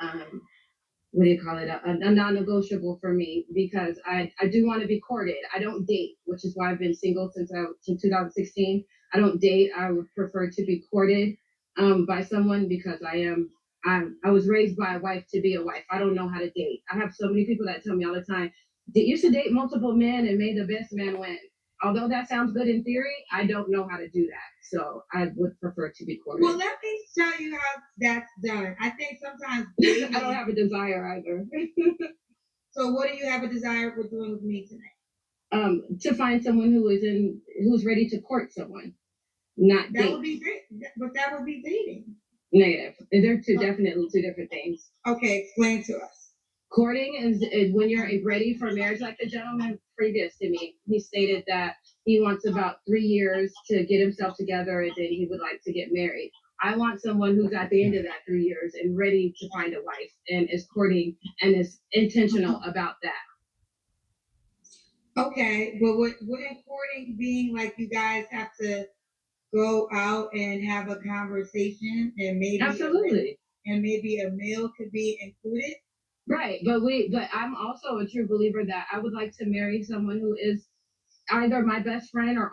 what do you call it, a non-negotiable for me, because I do want to be courted. I don't date, which is why I've been single since 2016. I don't date. I would prefer to be courted by someone, because I was raised by a wife to be a wife. I don't know how to date. I have so many people that tell me all the time, you should date multiple men and may the best man win. Although that sounds good in theory, I don't know how to do that. So I would prefer to be courted. Well, let me tell you how that's done. I think sometimes I don't have a desire either. So what do you have a desire for doing with me tonight? To find someone who's ready to court someone, not that date. Would be great, but that would be dating. Negative. They're definitely two different things. Okay, explain to us. Courting is when you're ready for marriage. Like the gentleman previous to me, he stated that he wants about 3 years to get himself together, and then he would like to get married. I want someone who's at the end of that 3 years and ready to find a wife and is courting and is intentional about that. Okay, but wouldn't courting being like you guys have to go out and have a conversation, and maybe absolutely, and maybe a meal could be included? Right, but I'm also a true believer that I would like to marry someone who is either my best friend or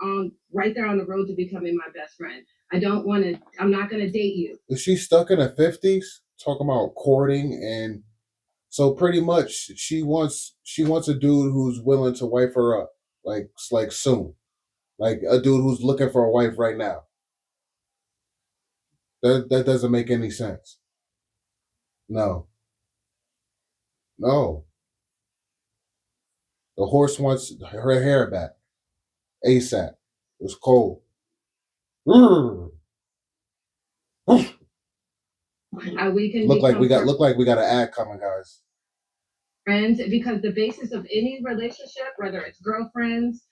right there on the road to becoming my best friend. I'm not going to date you. Is she stuck in her 50s talking about courting? And so pretty much she wants a dude who's willing to wife her up like soon. Like a dude who's looking for a wife right now. That doesn't make any sense. No. The horse wants her hair back ASAP. It's cold. We can look like we got an ad coming, guys. Friends, because the basis of any relationship, whether it's girlfriends,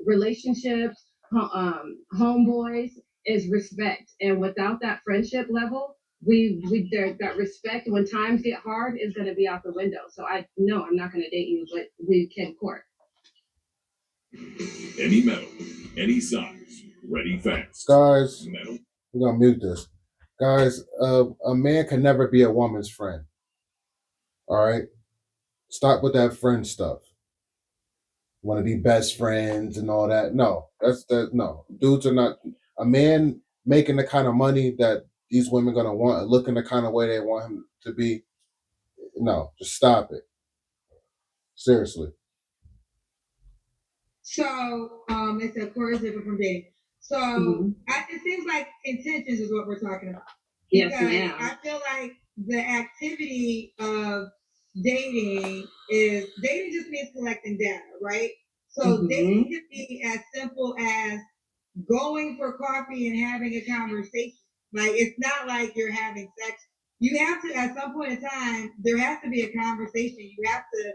relationships, homeboys, is respect. And without that friendship level, that respect when times get hard is going to be out the window. So I'm not going to date you, but we can court. Any metal, any size, ready fast. Guys, metal. We're gonna mute this. Guys, a man can never be a woman's friend. All right? Stop with that friend stuff. Want to be best friends and all that. No, no. Dudes are not. A man making the kind of money that these women gonna want and looking the kind of way they want him to be. No, just stop it. Seriously. So, it's of course different from dating. So, it seems like intentions is what we're talking about. Yes, ma'am. I feel like the activity of dating just means collecting data, right? So dating can be as simple as going for coffee and having a conversation. Like, it's not like you're having sex. You have to, at some point in time, there has to be a conversation. You have to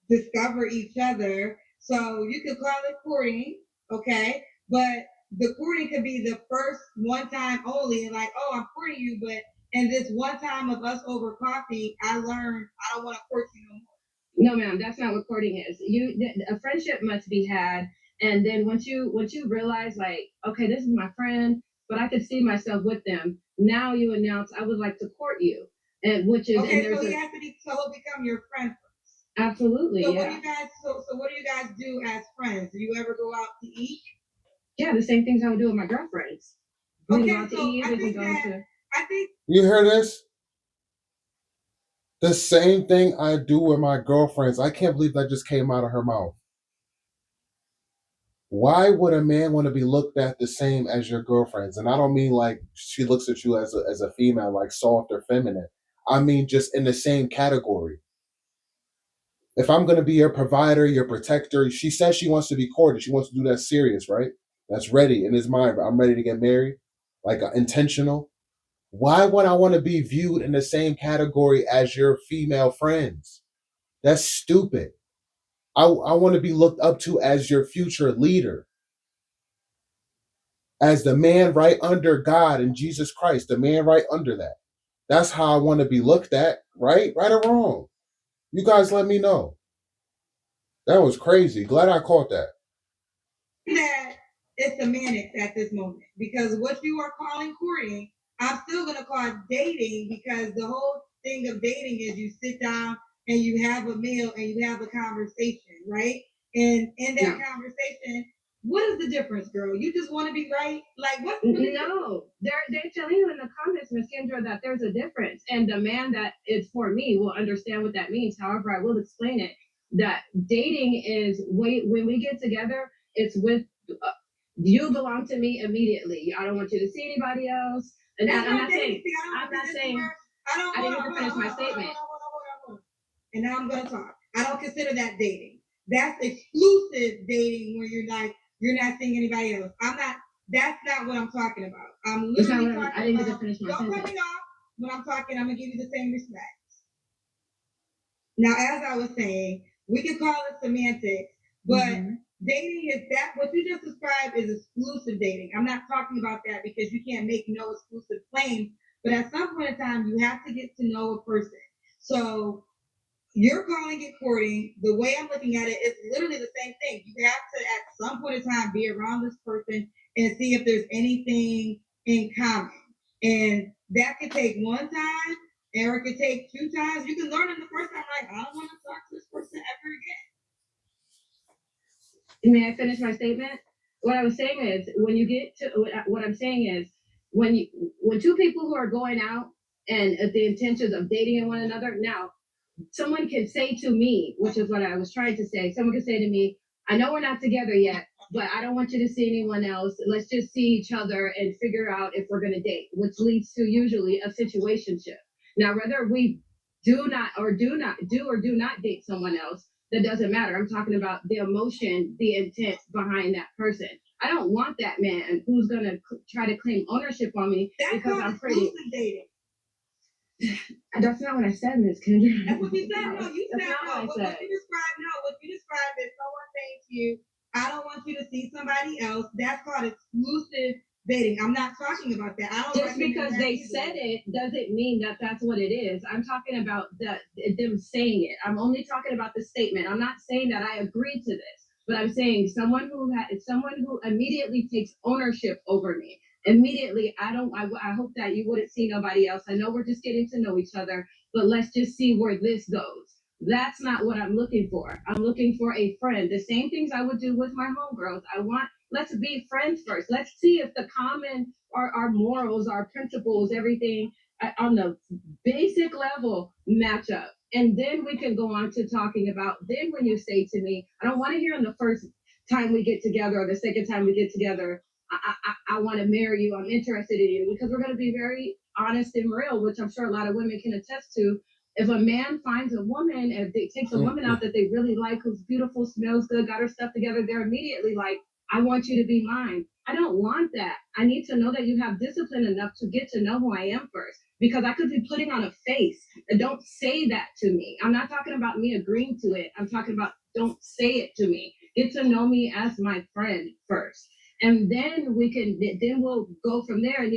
discover each other. So you could call it courting, okay? But the courting could be the first one time only, and like, oh, I'm courting you, but in this one time of us over coffee, I learned I don't want to court you no more. No, ma'am, that's not what courting is. A friendship must be had, and then once you realize, like, okay, this is my friend, but I could see myself with them. Now you announce, I would like to court you, and which is okay. So he has to be, so he'll become your friend. Absolutely. So yeah. What do you guys do as friends? Do you ever go out to eat? Yeah, the same things I would do with my girlfriends. We okay, go out to eat. I think you hear this. The same thing I do with my girlfriends. I can't believe that just came out of her mouth. Why would a man want to be looked at the same as your girlfriends? And I don't mean like she looks at you as a female, like soft or feminine. I mean just in the same category. If I'm going to be your provider, your protector, she says she wants to be courted. She wants to do that serious, right? That's ready in his mind. I'm ready to get married, like intentional. Why would I want to be viewed in the same category as your female friends? That's stupid. I want to be looked up to as your future leader, as the man right under God and Jesus Christ, the man right under that. That's how I want to be looked at, right? Right or wrong? You guys let me know. That was crazy. Glad I caught that. That it's semantics at this moment because what you are calling courting, I'm still gonna call dating because the whole thing of dating is you sit down and you have a meal and you have a conversation, right? And in that conversation, what is the difference, girl? You just want to be right? Like what? No, they're telling you in the comments, Miss Kendra, that there's a difference, and the man that is for me will understand what that means. However, I will explain it. That dating is when we get together, it's with you belong to me immediately. I don't want you to see anybody else. And I'm not saying. I'm not saying. I didn't even finish my statement. And now I'm gonna talk. I don't consider that dating. That's exclusive dating where you're like you're not seeing anybody else. I'm not. That's not what I'm talking about. I'm literally talking I didn't even finish my sentence. Don't cut me off when I'm talking. I'm gonna give you the same respect. Now, as I was saying, we can call it semantics, but dating is that what you just described is exclusive dating. I'm not talking about that because you can't make no exclusive claims, but at some point in time, you have to get to know a person. So you're calling it courting. The way I'm looking at it is literally the same thing. You have to, at some point in time, be around this person and see if there's anything in common. And that could take one time, or it could take 2 times. You can learn in the first time, like, I don't want to talk to this person ever again. May I finish my statement? What I was saying is, when you get to what I'm saying is, when two people who are going out and the intentions of dating one another, now someone can say to me, which is what I was trying to say, someone can say to me, I know we're not together yet, but I don't want you to see anyone else. Let's just see each other and figure out if we're going to date, which leads to usually a situationship. Now, whether we do or do not date someone else, that doesn't matter. I'm talking about the emotion, the intent behind that person. I don't want that man who's going to try to claim ownership on me because I'm pretty. Dating. That's not what I said, Miss Kendra. That's what you said. No, you said no. What you described is someone saying to you, I don't want you to see somebody else. That's called exclusive dating. I'm not talking about that. I don't. Just because they said it doesn't mean that that's what it is. I'm talking about them saying it. I'm only talking about the statement. I'm not saying that I agree to this, but I'm saying someone who immediately takes ownership over me. Immediately, I hope that you wouldn't see nobody else. I know we're just getting to know each other, but let's just see where this goes. That's not what I'm looking for. I'm looking for a friend. The same things I would do with my homegirls. Let's be friends first. Let's see if the common, our morals, our principles, everything on the basic level match up. And then we can go on to talking about, then when you say to me, I don't want to hear on the first time we get together or the second time we get together, I want to marry you. I'm interested in you, because we're going to be very honest and real, which I'm sure a lot of women can attest to. If a man finds a woman, if they takes a woman out that they really like, who's beautiful, smells good, got her stuff together, they're immediately like, I want you to be mine. I don't want that. I need to know that you have discipline enough to get to know who I am first, because I could be putting on a face. Don't say that to me. I'm not talking about me agreeing to it. I'm talking about don't say it to me. Get to know me as my friend first. And then we'll go from there. And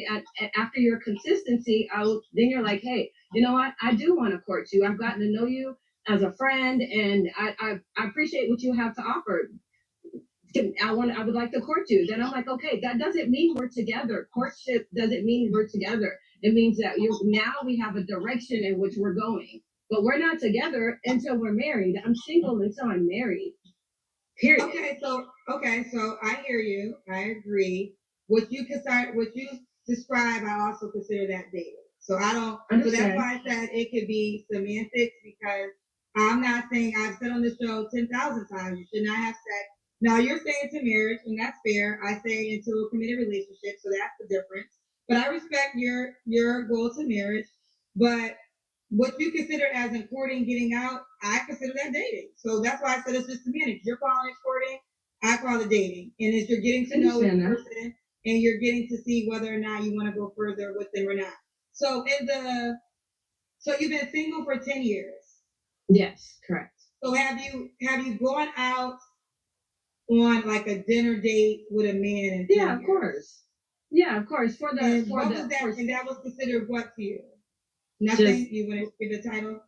after your consistency, then you're like, hey, you know what? I do want to court you. I've gotten to know you as a friend, and I appreciate what you have to offer. I would like to court you. Then I'm like, okay, that doesn't mean we're together. Courtship doesn't mean we're together. It means that now we have a direction in which we're going, but we're not together until we're married. I'm single until I'm married. Period. Okay, so I hear you. I agree. What you describe, I also consider that dating. So I don't. Understand. So that's why I said it could be semantics, because I'm not saying, I've said on the show 10,000 times, you should not have sex. Now you're saying to marriage, and that's fair. I say into a committed relationship, so that's the difference. But I respect your goal to marriage. But what you consider as in courting, getting out, I consider that dating. So that's why I said it's just semantics. You're calling it courting, I call it dating. And it's you're getting to know the person, and you're getting to see whether or not you want to go further with them or not. So so you've been single for 10 years. Yes, correct. So have you gone out on like a dinner date with a man in 10 years? Course. Yeah, of course. And that was considered what to you? Nothing? You wouldn't give the title?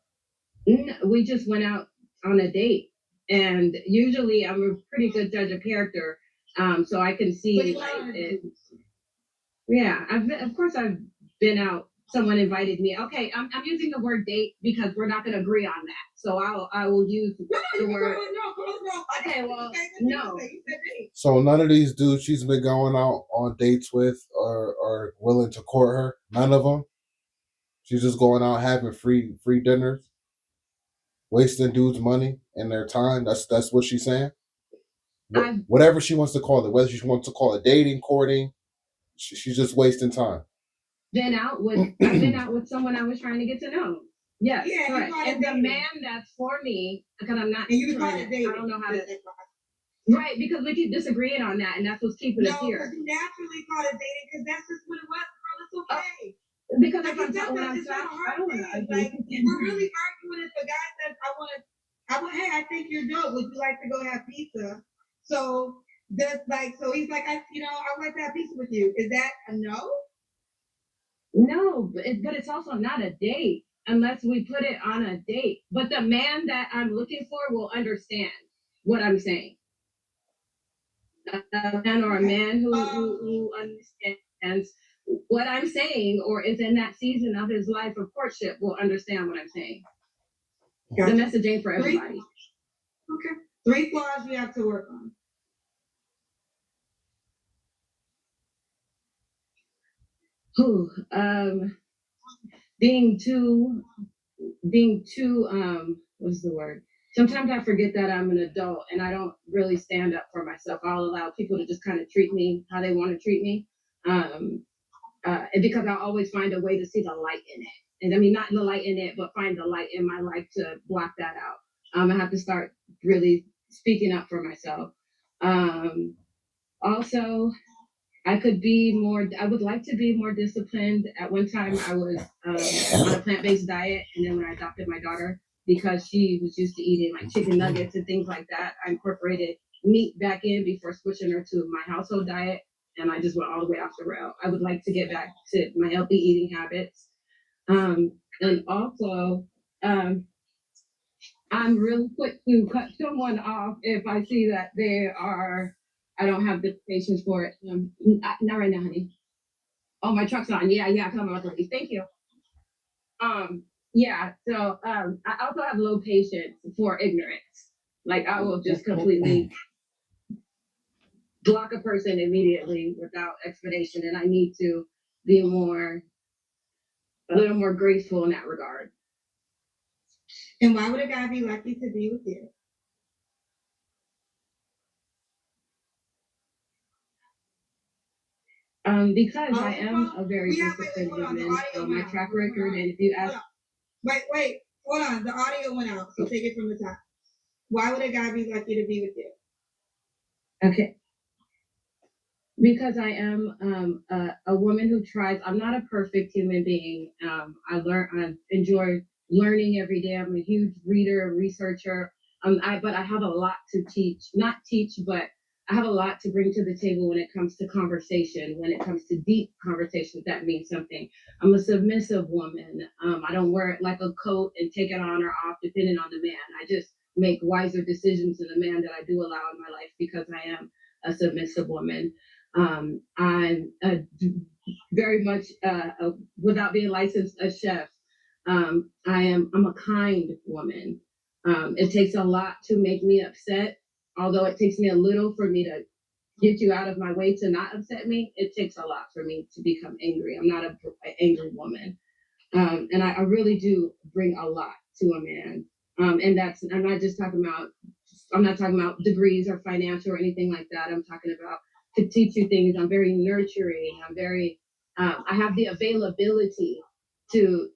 We just went out on a date, and usually I'm a pretty good judge of character, so I can see like it. Yeah, of course I've been out. Someone invited me. Okay, I'm using the word date because we're not going to agree on that. So I will use the word. No. Okay, well, no. So none of these dudes she's been going out on dates with are willing to court her. None of them. She's just going out having free dinners, wasting dudes' money and their time. That's what she's saying. Whatever she wants to call it, whether she wants to call it dating, courting, she's just wasting time. I've been out with someone I was trying to get to know. Yes, yeah, correct. And the man that's for me, because I'm not. And you call it dating. I don't know how to. Right, because we keep disagreeing on that, and that's what's keeping us here. No, you naturally call it dating because that's just what it was, girl. It's okay. Because like I don't know. Like we're really arguing if a guy says, hey, I think you're dope. Would you like to go have pizza? So so he's like, I would like to have pizza with you. Is that a no? No, but it's also not a date unless we put it on a date. But the man that I'm looking for will understand what I'm saying. A man who understands what I'm saying or is in that season of his life of courtship will understand what I'm saying. Gotcha. The message ain't for everybody. Okay. 3 flaws you have to work on. Being too what's the word? Sometimes I forget that I'm an adult and I don't really stand up for myself. I'll allow people to just kind of treat me how they want to treat me. Because I always find a way to see the light in it. And I mean, not the light in it, but find the light in my life to block that out. I have to start really speaking up for myself. Also, I would like to be more disciplined. At one time, I was on a plant-based diet. And then when I adopted my daughter, because she was used to eating like chicken nuggets and things like that, I incorporated meat back in before switching her to my household diet. And I just went all the way off the rail. I would like to get back to my healthy eating habits. And also, I'm really quick to cut someone off if I see that I don't have the patience for it. Not right now, honey. Oh, my truck's on. Yeah, come on, please. Thank you. Yeah, so I also have low patience for ignorance. Like I will just completely block a person immediately without explanation, and I need to be a little more graceful in that regard. And why would a guy be lucky to be with you? Because I am a very disciplined woman. My track record, and if you ask, wait, hold on. The audio went out, so take it from the top. Why would a guy be lucky to be with you? Okay. Because I am a woman who tries. I'm not a perfect human being. I enjoy learning every day. I'm a huge reader, researcher. But I have a lot to teach. Not teach, but I have a lot to bring to the table when it comes to conversation. When it comes to deep conversations, that means something. I'm a submissive woman. I don't wear it like a coat and take it on or off depending on the man. I just make wiser decisions in the man that I do allow in my life because I am a submissive woman. I'm very much, without being licensed, a chef. I'm a kind woman. It takes a lot to make me upset, although it takes me a little for me to get you out of my way to not upset me. It takes a lot for me to become angry. I'm not an angry woman. And I really do bring a lot to a man. And I'm not talking about degrees or financial or anything like that. I'm talking about to teach you things. I'm very nurturing. I have the availability to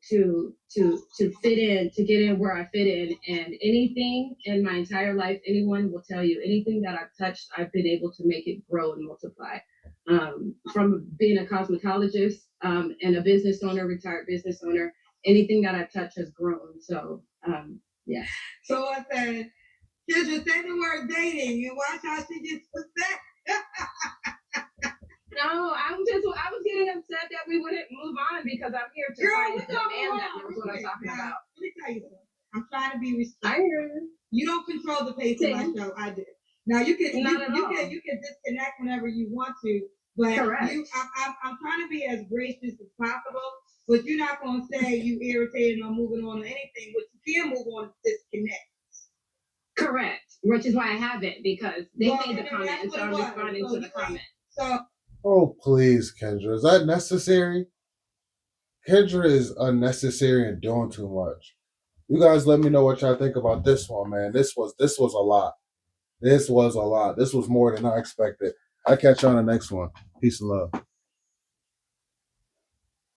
fit in, to get in where I fit in. And anything in my entire life, anyone will tell you, anything that I've touched, I've been able to make it grow and multiply. From being a cosmetologist and a business owner, retired business owner, anything that I've touched has grown. So, yeah. So I said, Kendra, say the word dating and watch how she gets upset. No, I was getting upset that we wouldn't move on because I'm here to find the man that knows what I'm talking about. Let me tell you something. I'm trying to be respectful. I hear you. You don't control the pace of my show. I do. Now you can Not you can disconnect whenever you want to, but Correct. I'm trying to be as gracious as possible. But you're not gonna say you irritated or moving on or anything. But you can move on to disconnect. Correct. Which is why I haven't, because they made the comment, so I'm responding to the comment. So. Oh, please, Kendra. Is that necessary? Kendra is unnecessary and doing too much. You guys let me know what y'all think about this one, man. This was a lot. This was a lot. This was more than I expected. I'll catch you on the next one. Peace and love.